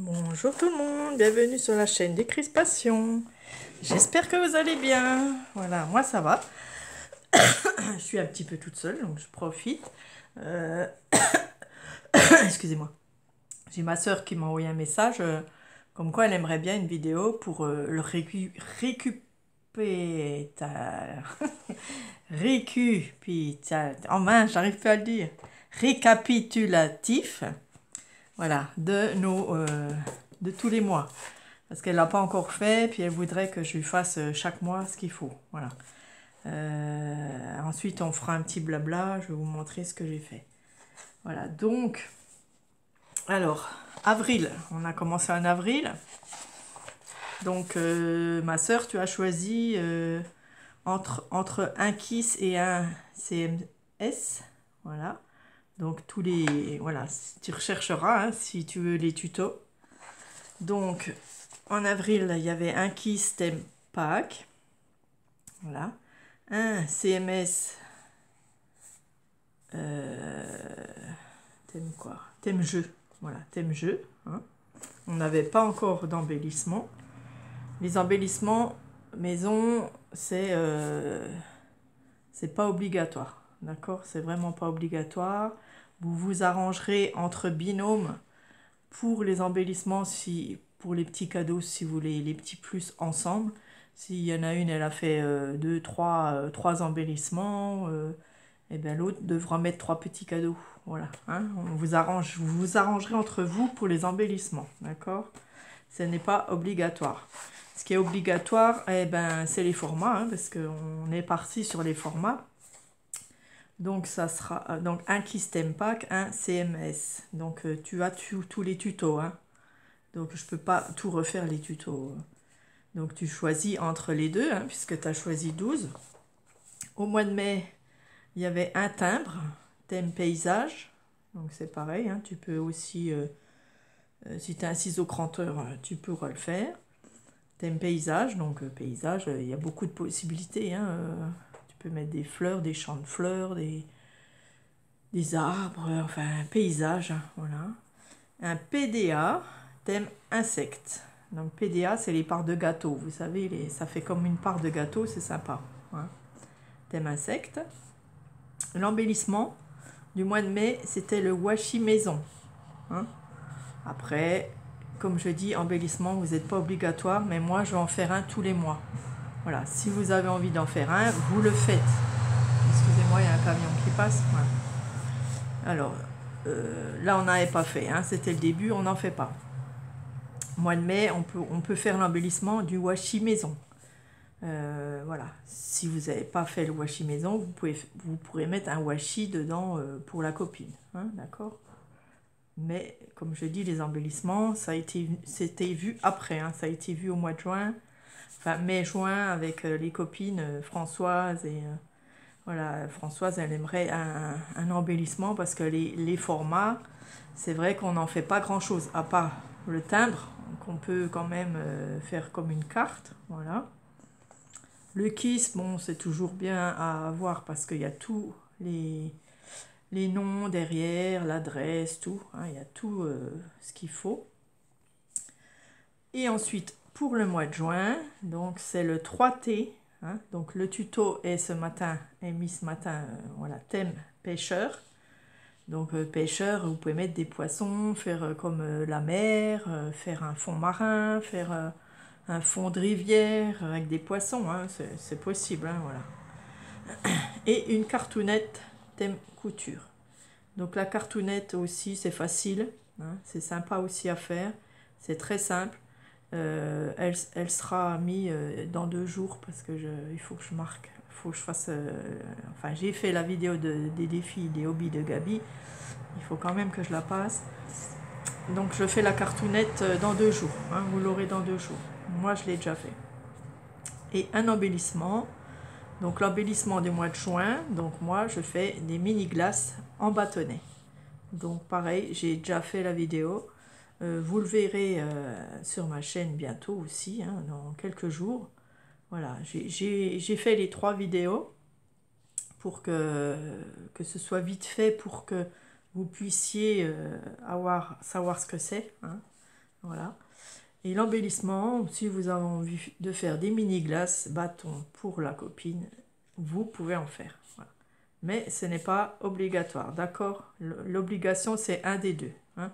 Bonjour tout le monde, bienvenue sur la chaîne des Crispations. J'espère que vous allez bien. Voilà, moi ça va. Je suis un petit peu toute seule, donc je profite. Euh, Excusez-moi. J'ai ma soeur qui m'a envoyé un message comme quoi elle aimerait bien une vidéo pour le oh mince, j'arrive pas à le dire. Récapitulatif. Voilà, de tous les mois. Parce qu'elle l'a pas encore fait, puis elle voudrait que je lui fasse chaque mois ce qu'il faut. Voilà. Ensuite, on fera un petit blabla, je vais vous montrer ce que j'ai fait. Voilà, donc, alors, avril, on a commencé en avril. Donc, ma soeur, tu as choisi entre un KISS et un CMS. Voilà. Donc, voilà, tu rechercheras hein, si tu veux les tutos. Donc, en avril, il y avait un KISS thème Pâques. Voilà. Un CMS thème quoi? Thème jeu. Voilà, thème jeu. Hein. On n'avait pas encore d'embellissement. Les embellissements maison, c'est pas obligatoire. D'accord? C'est vraiment pas obligatoire. Vous vous arrangerez entre binômes pour les embellissements, pour les petits cadeaux, si vous voulez les petits plus ensemble. S'il y en a une, elle a fait trois embellissements, et bien l'autre devra mettre 3 petits cadeaux. Voilà, hein, vous vous arrangerez entre vous pour les embellissements, d'accord? Ce n'est pas obligatoire. Ce qui est obligatoire, eh ben, c'est les formats, hein, parce qu'on est parti sur les formats. Donc, ça sera donc un Kiss Theme Pack, un CMS. Donc, tu as tous les tutos. Hein. Donc, je ne peux pas tout refaire les tutos. Donc, tu choisis entre les deux, hein, puisque tu as choisi 12. Au mois de mai, il y avait un timbre, thème paysage. Donc, c'est pareil. Hein, tu peux aussi, si tu as un ciseau cranteur, tu pourras le faire. Thème paysage. Donc, paysage, il y a beaucoup de possibilités. Hein, tu peux mettre des fleurs, des champs de fleurs, des arbres, enfin, un paysage. Hein, voilà. Un PDA, thème insectes. Donc PDA, c'est les parts de gâteau. Vous savez, ça fait comme une part de gâteau, c'est sympa. Hein. Thème insectes. L'embellissement du mois de mai, c'était le washi maison. Hein. Après, comme je dis, embellissement, vous n'êtes pas obligatoire, mais moi, je vais en faire un tous les mois. Voilà, si vous avez envie d'en faire un, vous le faites. Excusez-moi, il y a un camion qui passe. Voilà. Alors, là, on n'avait pas fait. Hein. C'était le début, on n'en fait pas. Mois de mai, on peut faire l'embellissement du washi maison. Voilà. Si vous n'avez pas fait le washi maison, vous pourrez mettre un washi dedans pour la copine. Hein, d'accord? Mais, comme je dis, les embellissements, c'était vu après. Hein, ça a été vu au mois de juin. Enfin, mai-juin, avec les copines Françoise et... voilà, Françoise, elle aimerait un embellissement parce que les formats, c'est vrai qu'on n'en fait pas grand-chose, à part le timbre, qu'on peut quand même faire comme une carte, voilà. Le kiss, bon, c'est toujours bien à avoir parce qu'il y a tous les noms derrière, l'adresse, tout, hein, il y a tout ce qu'il faut. Et ensuite, pour le mois de juin, donc c'est le 3T, hein, donc le tuto est mis ce matin, voilà, thème pêcheur. Donc pêcheur, vous pouvez mettre des poissons, faire comme la mer, faire un fond marin, faire un fond de rivière avec des poissons, hein, c'est possible, hein, voilà. Et une cartoonette thème couture. Donc la cartoonette aussi, c'est facile, hein, c'est sympa aussi à faire, c'est très simple. Elle sera mise dans 2 jours parce que il faut que je marque, il faut que je fasse... enfin, j'ai fait la vidéo des défis, des hobbies de Gabi. Il faut quand même que je la passe. Donc je fais la cartoonette dans 2 jours. Hein, vous l'aurez dans 2 jours. Moi, je l'ai déjà fait. Et un embellissement. Donc l'embellissement du mois de juin. Donc moi, je fais des mini-glaces en bâtonnet. Donc pareil, j'ai déjà fait la vidéo. Vous le verrez sur ma chaîne bientôt aussi, hein, dans quelques jours. Voilà, j'ai fait les 3 vidéos pour que ce soit vite fait, pour que vous puissiez savoir ce que c'est. Hein. Voilà. Et l'embellissement, si vous avez envie de faire des mini glaces, bâtons pour la copine, vous pouvez en faire. Voilà. Mais ce n'est pas obligatoire, d'accord? L'obligation, c'est un des deux. Hein.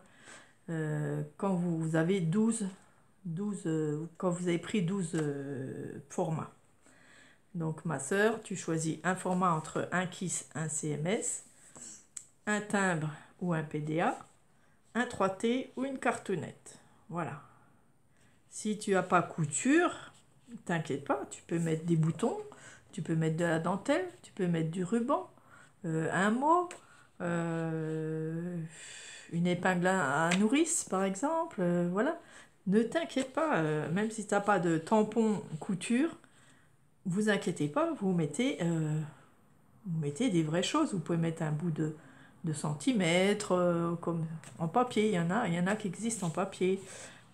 Quand vous avez 12 quand vous avez pris 12 formats. Donc, ma sœur, tu choisis un format entre un KISS, un CMS, un timbre ou un PDA, un 3T ou une cartonnette. Voilà. Si tu n'as pas couture, t'inquiète pas, tu peux mettre des boutons, tu peux mettre de la dentelle, tu peux mettre du ruban, un mot, une épingle à nourrice par exemple, voilà. Ne t'inquiète pas, même si tu n'as pas de tampon couture, vous inquiétez pas, vous mettez des vraies choses. Vous pouvez mettre un bout de centimètre, comme en papier, il y en a qui existent en papier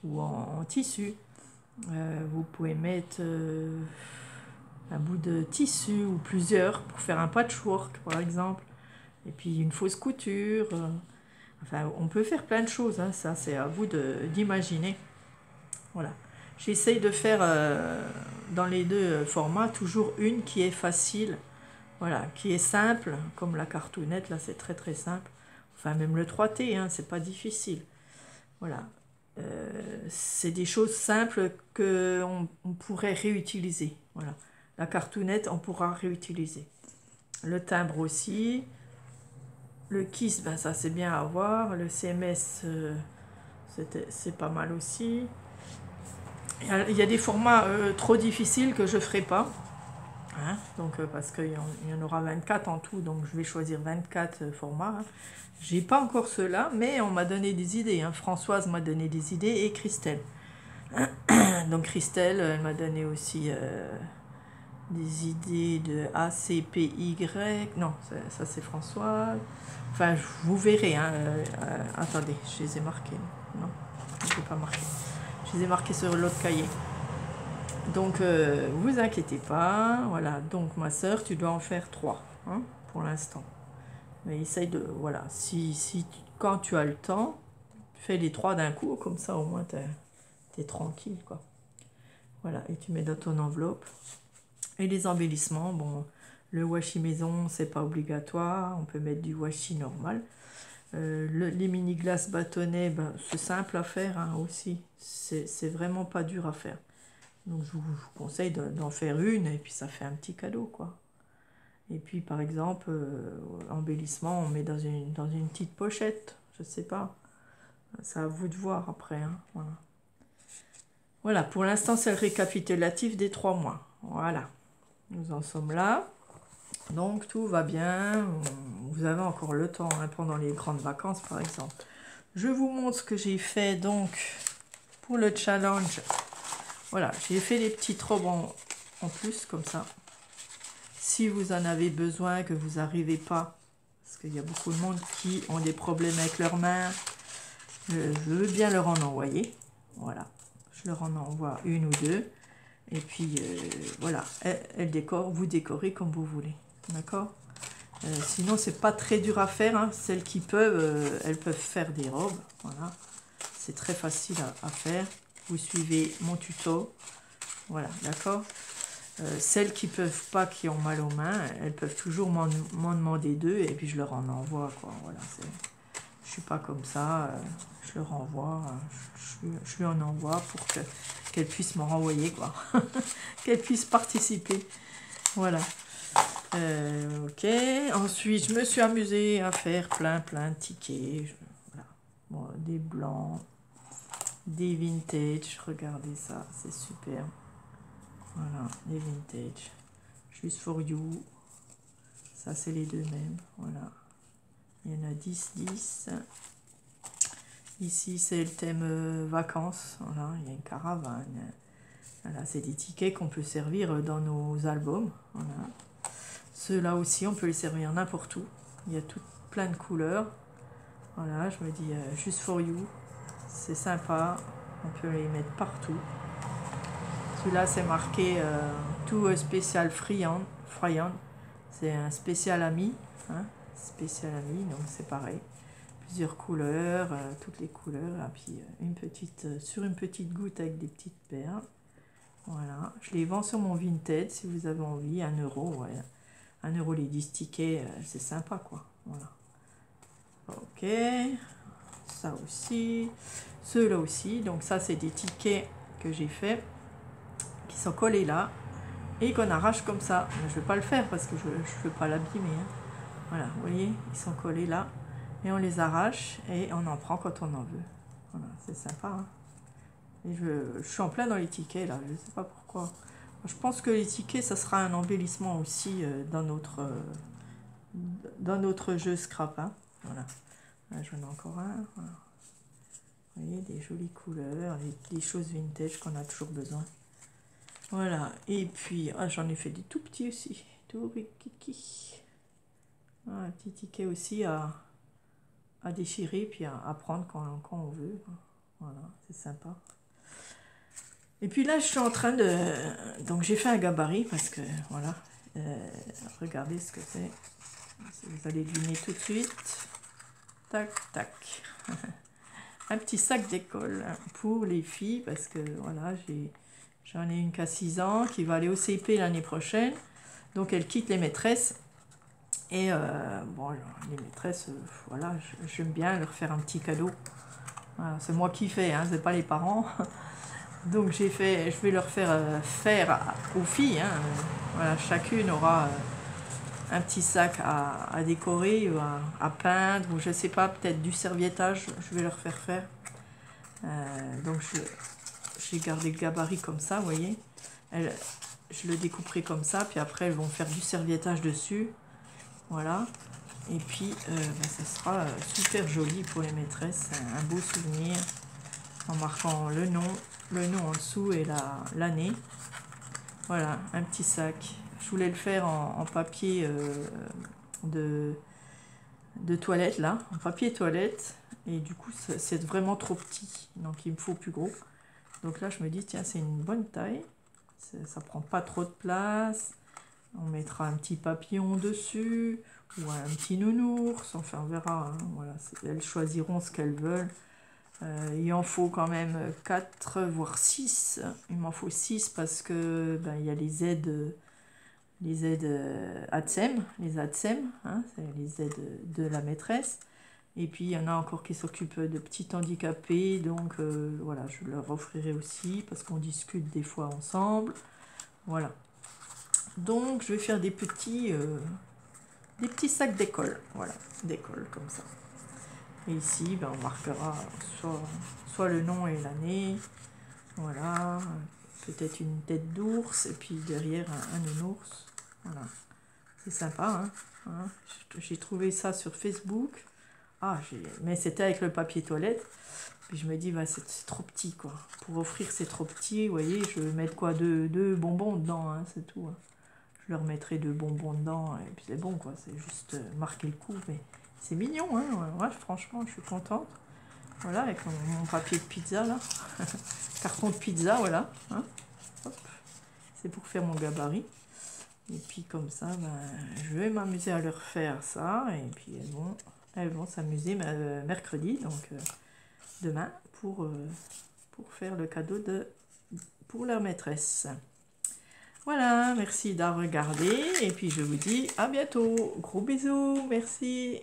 ou en tissu. Vous pouvez mettre un bout de tissu ou plusieurs pour faire un patchwork par exemple. Et puis une fausse couture. Enfin, on peut faire plein de choses, hein, ça c'est à vous d'imaginer. Voilà. J'essaye de faire dans les deux formats toujours une qui est facile, voilà, qui est simple, comme la cartonnette, là c'est très très simple. Enfin même le 3T, hein, c'est pas difficile. Voilà. C'est des choses simples qu'on pourrait réutiliser. Voilà. La cartonnette, on pourra réutiliser. Le timbre aussi. Le KISS, ben ça c'est bien à avoir. Le CMS, c'est pas mal aussi. Il y a des formats trop difficiles que je ne ferai pas. Hein, donc, parce qu'il y en aura 24 en tout, donc je vais choisir 24 formats. Hein. J'ai pas encore ceux-là, mais on m'a donné des idées. Hein. Françoise m'a donné des idées et Christelle. Donc Christelle, elle m'a donné aussi des idées de ACPY. Non, ça c'est Françoise. Enfin, vous verrez. Hein, attendez, je les ai marqués. Non, je ne les ai pas marqués. Je les ai marqués sur l'autre cahier. Donc, vous inquiétez pas. Voilà, donc ma soeur, tu dois en faire 3 hein, pour l'instant. Mais essaye de... Voilà, quand tu as le temps, fais les 3 d'un coup, comme ça au moins t'es tranquille, quoi. Voilà, et tu mets dans ton enveloppe. Et les embellissements, bon, le washi maison, c'est pas obligatoire. On peut mettre du washi normal. Les mini glaces bâtonnets, ben, c'est simple à faire hein, aussi. C'est vraiment pas dur à faire. Donc je vous conseille d'en faire une et puis ça fait un petit cadeau quoi. Et puis par exemple, embellissement, on met dans une petite pochette, je sais pas. C'est à vous de voir après. Hein. Voilà. Voilà, pour l'instant c'est le récapitulatif des 3 mois. Voilà, nous en sommes là. Donc tout va bien. Vous avez encore le temps hein, pendant les grandes vacances par exemple. Je vous montre ce que j'ai fait donc pour le challenge. Voilà, j'ai fait des petites robes en plus, comme ça. Si vous en avez besoin, que vous n'arrivez pas, parce qu'il y a beaucoup de monde qui ont des problèmes avec leurs mains, je veux bien leur en envoyer. Voilà, je leur en envoie 1 ou 2. Et puis, voilà, vous décorez comme vous voulez. D'accord sinon, c'est pas très dur à faire. Hein. Celles qui peuvent, elles peuvent faire des robes. Voilà, c'est très facile à faire. Vous suivez mon tuto, voilà, d'accord. Celles qui peuvent pas, qui ont mal aux mains, elles peuvent toujours m'en demander 2 et puis je leur en envoie, quoi. Voilà, je suis pas comme ça, je leur envoie, je lui en envoie pour qu'elles puissent m'en renvoyer, quoi. Qu'elles puissent participer, voilà. Ok, ensuite je me suis amusée à faire plein de tickets, voilà. Bon, des blancs. Des vintage, regardez ça, c'est super. Voilà, des vintage. Just for you. Ça, c'est les deux mêmes. Voilà. Il y en a 10. Ici, c'est le thème vacances. Voilà, il y a une caravane. Voilà, c'est des tickets qu'on peut servir dans nos albums. Voilà. Ceux-là aussi, on peut les servir n'importe où. Il y a plein de couleurs. Voilà, je me dis just for you. C'est sympa, on peut les mettre partout. Celui-là, c'est marqué tout spécial friand. C'est un spécial ami. Hein, spécial ami, donc c'est pareil. plusieurs couleurs, toutes les couleurs, et puis sur une petite goutte avec des petites perles. Voilà, je les vends sur mon Vinted si vous avez envie, 1 euro, ouais. 1 euro les 10 tickets, c'est sympa quoi. Voilà. Ok, ça aussi, ceux-là aussi. Donc ça c'est des tickets que j'ai fait, qui sont collés là, et qu'on arrache comme ça. Mais je ne vais pas le faire parce que je ne veux pas l'abîmer. Hein. Voilà, vous voyez, ils sont collés là, et on les arrache, et on en prend quand on en veut. Voilà, c'est sympa. Hein. Et je suis en plein dans les tickets là, je ne sais pas pourquoi. Je pense que les tickets, ça sera un embellissement aussi dans notre jeu Scrap. Hein. Voilà. Là, j'en ai encore un. Voilà. Vous voyez, des jolies couleurs, des choses vintage qu'on a toujours besoin. Voilà. Et puis, j'en ai fait des tout petits aussi. Tout rikiki. Un petit ticket aussi à déchirer, puis à prendre quand on veut. Voilà, c'est sympa. Et puis là, je suis en train de... Donc, j'ai fait un gabarit parce que, voilà, regardez ce que c'est. Vous allez deviner tout de suite. Tac, tac. Un petit sac d'école pour les filles parce que, voilà, j'en ai une qui a 6 ans, qui va aller au CP l'année prochaine. Donc, elle quitte les maîtresses. Et, bon, les maîtresses, voilà, j'aime bien leur faire un petit cadeau. Voilà, c'est moi qui fais, hein, c'est pas les parents. Donc je vais leur faire aux filles. Hein, voilà, chacune aura un petit sac à décorer, ou à peindre, ou je sais pas, peut-être du serviettage. Je vais leur faire. Donc j'ai gardé le gabarit comme ça, vous voyez. Je le découperai comme ça, puis après elles vont faire du serviettage dessus. Voilà. Et puis ça sera super joli pour les maîtresses, un beau souvenir en marquant le nom en dessous et l'année. Voilà, un petit sac. Je voulais le faire en papier de toilette là, en papier toilette, et du coup c'est vraiment trop petit, donc il me faut plus gros. Donc là je me dis tiens, c'est une bonne taille, ça prend pas trop de place. On mettra un petit papillon dessus ou un petit nounours, enfin on verra. Hein, voilà, elles choisiront ce qu'elles veulent. Il en faut quand même 4 voire 6. Il m'en faut 6 parce que ben, il y a les aides ATSEM, hein, c'est les aides de la maîtresse. Et puis il y en a encore qui s'occupent de petits handicapés, donc voilà, je leur offrirai aussi parce qu'on discute des fois ensemble. Voilà. Donc je vais faire des petits sacs d'école, voilà, d'école comme ça. Et ici, ben, on marquera soit le nom et l'année, voilà, peut-être une tête d'ours, et puis derrière un nounours, voilà. C'est sympa, hein. J'ai trouvé ça sur Facebook, mais c'était avec le papier toilette, puis je me dis, bah, c'est trop petit, quoi. Pour offrir, c'est trop petit, vous voyez, je vais mettre quoi, deux bonbons dedans, hein, c'est tout. Hein. Je leur mettrai 2 bonbons dedans, et puis c'est bon, quoi, c'est juste marquer le coup, mais... C'est mignon, hein, ouais, franchement, je suis contente. Voilà, avec mon papier de pizza, là. Carton de pizza, voilà. Hein. C'est pour faire mon gabarit. Et puis, comme ça, ben, je vais m'amuser à leur faire ça. Et puis, elles vont s'amuser mercredi, donc demain, pour faire le cadeau pour leur maîtresse. Voilà, merci d'avoir regardé. Et puis, je vous dis à bientôt. Gros bisous, merci.